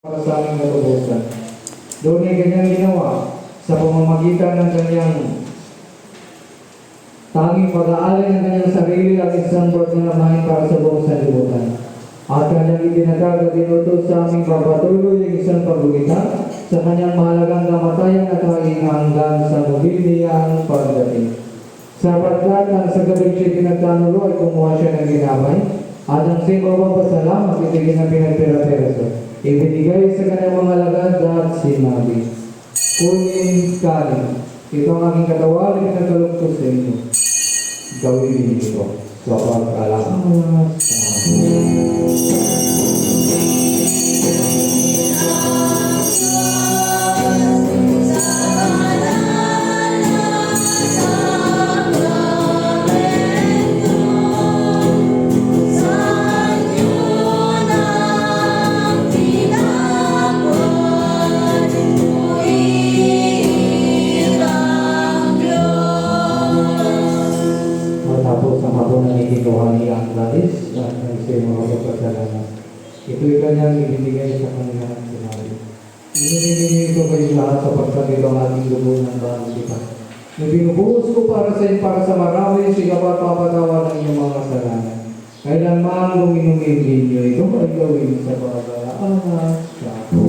para sa aming katubusan. Doon ay kanyang ginawa sa pamamagitan ng kanyang tanging pag-aalay ng kanyang sarili at isang buwan na lamahin para sa buong sanlibutan. At kanyang itinatag at inutos sa aming papatuloy ang isang pagbugita sa kanyang mahalagang kamatayan at hanggang sa muli niyang pagdating. Sapagkat ang sa gabing siya pinagtanulo ay kumuha siya ng ginamay at ang simbawang pasalamat itigin na pinagpira-piraso. Ibinigay sa kanyang mga lagad at sinabi, kunin kanin, ito ang aking katawan na pinagkalog ko sa inyo. Gawin ninyo ito sa pagkalaman sa ito'y kanyang ibinigay sa kanyang sinabi. Ininigay ito kayo lahat sapagkat ito ang ating dugo ng bagong lipat. Na binubuhos ko para sa marami, sigaw at papatawa ng inyong mga kasalanan. Kailanman kung inumin ninyo, ito ay gawin sa pagkalaan sa ako.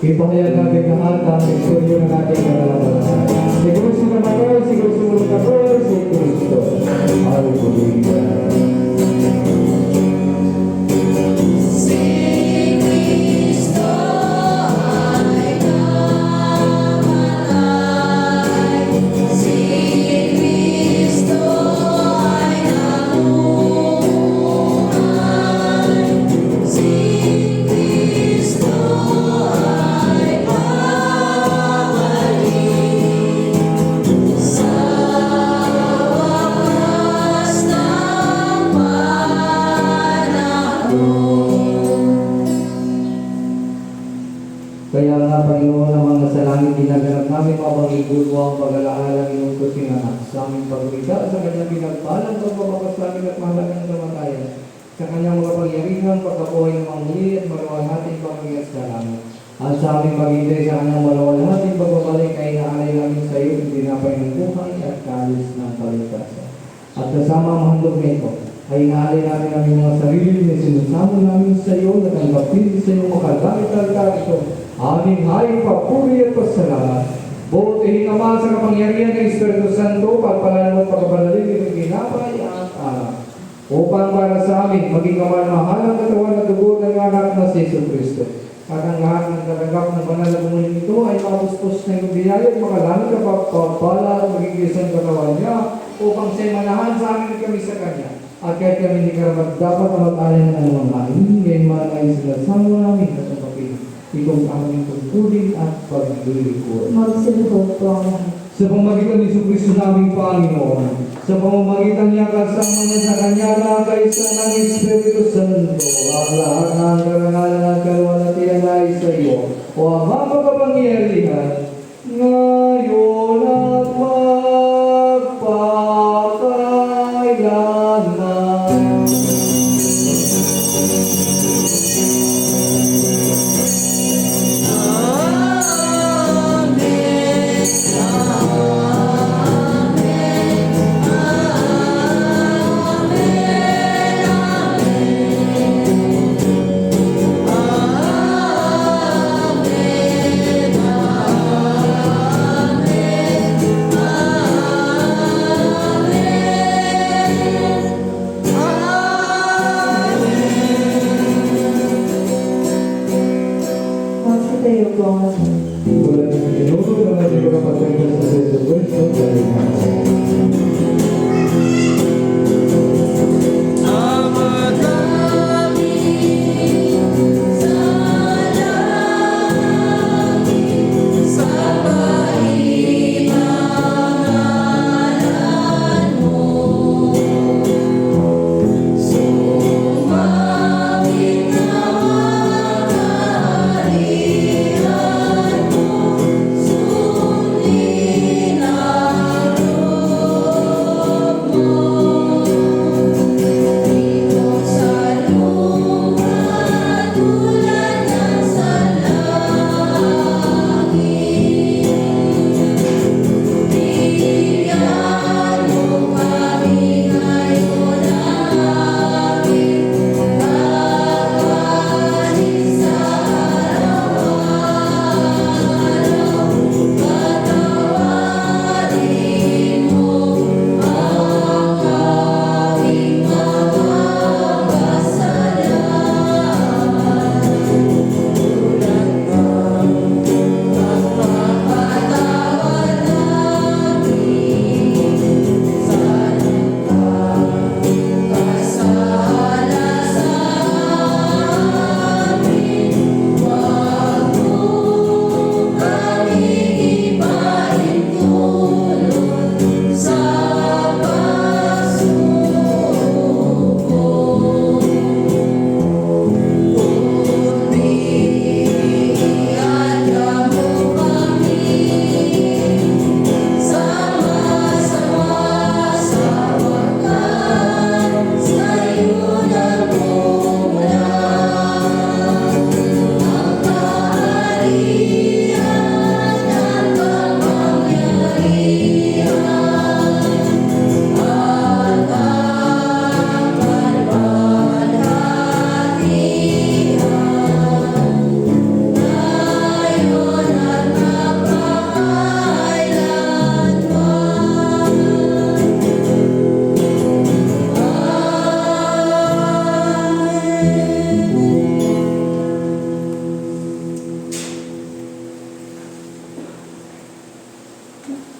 Ipahayag natin lahat ang istoryo ng ating kalalaman. Siguro sumamatay, siguro sumamatay, si Kristo. Hallelujah. Kaya nga, Panginoon, naman na sa langit ginaganap namin mapangigulwa ang pag-alaala ng iyong kusinganak sa aming pagbita, sa kanyang pinagpalang pagpapapasamin at mahalagang kamatayan, sa kanyang mga pangyarihan, pagkabuhay ng mga muli at maluwalhating pamangya't sa langit. At sa aming paghintay sa kanyang maluwalhating pagbabalik ay inaalay namin sa iyo ang tinapay ng buhay at kalis ng kaligtasan. At kasama ang handog nito, ay inaalay namin ang mga sarili na sinusamo namin sa iyo na tanggapin sa iyong makagamit-altar ito. Aming hay papuri at pasalamat. Buti Ama sa kapangyarihan ng Espiritu Santo, pagpalalan at pagkabalalin itong ginapay at anak. Upang para sa amin, maging kamal-mahalang katawan at dugo ng anak na si Kristo. At ang lahat ng katanggap ng banal na bumuling ito ay mapuspos na yung biyaya at makalamit na pagpapala at maging isang katawan niya upang siya'y manahan sa amin at kami sa Kanya. At kahit kami hindi karapat dapat na mag-alay ng anumang hain, ngayon man ay sinasama namin at napapin. Itong aming tungkulin at paglilingkod. Magsilbog po ang lahat. Sa pamamagitan ni Kristo naming Panginoon, sa pamamagitan niya kasama niya sa Kanya na kaisa ng Espiritu Santo, ang lahat ng karangalan at kaluwalhatian ay sa iyo, o Ama makapangyarihan, ngayon at magpakailanman. Magsitayo po ang lahat. Wala nang tinuro na natin kapatid sa Jesus Cristo. Amen.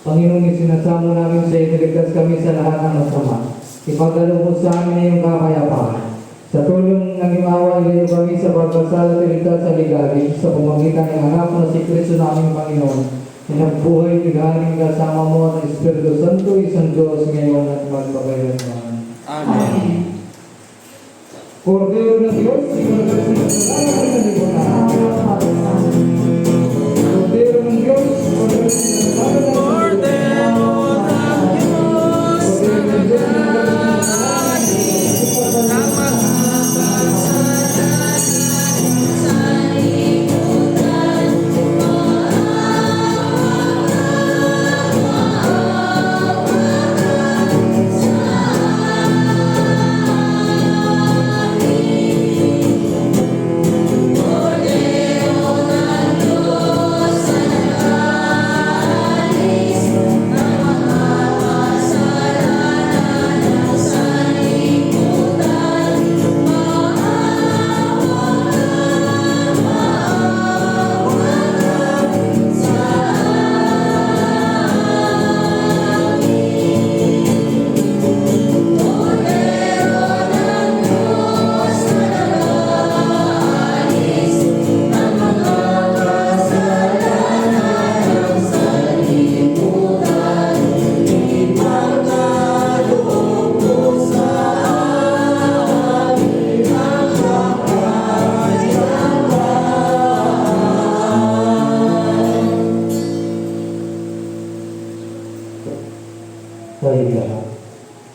Panginoon, isinasamo namin sa iyo, niligtas kami sa lahat ng masama. Ipagkaloob sa amin na iyong kakayapaan. Sa tulong ng imawa, ilayo kami sa pagkasala at iligtas sa ligalig, sa pamagitan ng anak na si Kristo naming Panginoon, na nagbuhay, tigaling kasama mo at Espiritu Santo, isang Diyos ngayon at magpakailanman. Amen. Kordero ng Diyos, ikaw na sinasalamat ng lipunan. Kordero ng Diyos, ikaw na sinasalamat ng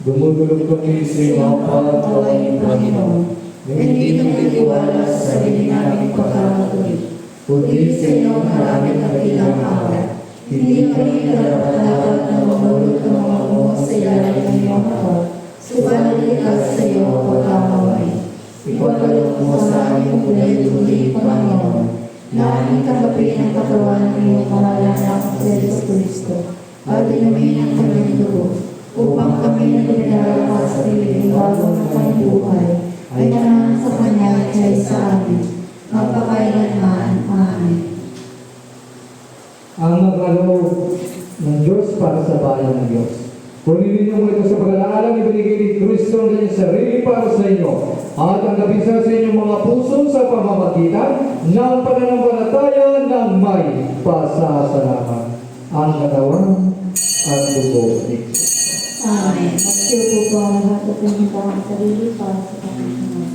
dumudulog kami sa iyong Pagpapalain, Panginoon, hindi nagtitiwala sa sarili naming pagkamatuli, kundi sa iyong maraming kabilang awa. Hindi kami karapat-dapat na mamulot ng mga mo sa ilalim ng iyong kapal, subalit likas sa iyong pagkamamay. Ipagkaloob mo sa aming ulit-ulit, Panginoon, na aming tanggapin ang katawan ng iyong mahal na anak sa Kristo, at inumin ang kanyang dugo, upang kami na pinagdala sa sarili bago ng kanyang buhay, ay manahan sa kanya at siya sa amin, magpakailanman. Amen. ang magkaloob ng Diyos para sa bayan ng Diyos. Purihin niyo mo ito sa pag-alaalang ibinigay ni Kristo ang kanyang sarili para sa inyo at ang kabisa sa inyong mga puso sa pamamagitan ng pananampalataya ng may pasasalamat. Ang katawan at dugo ni Kristo. Amen. Magsiupo po ang lahat at pinita ang sarili para sa Panginoon.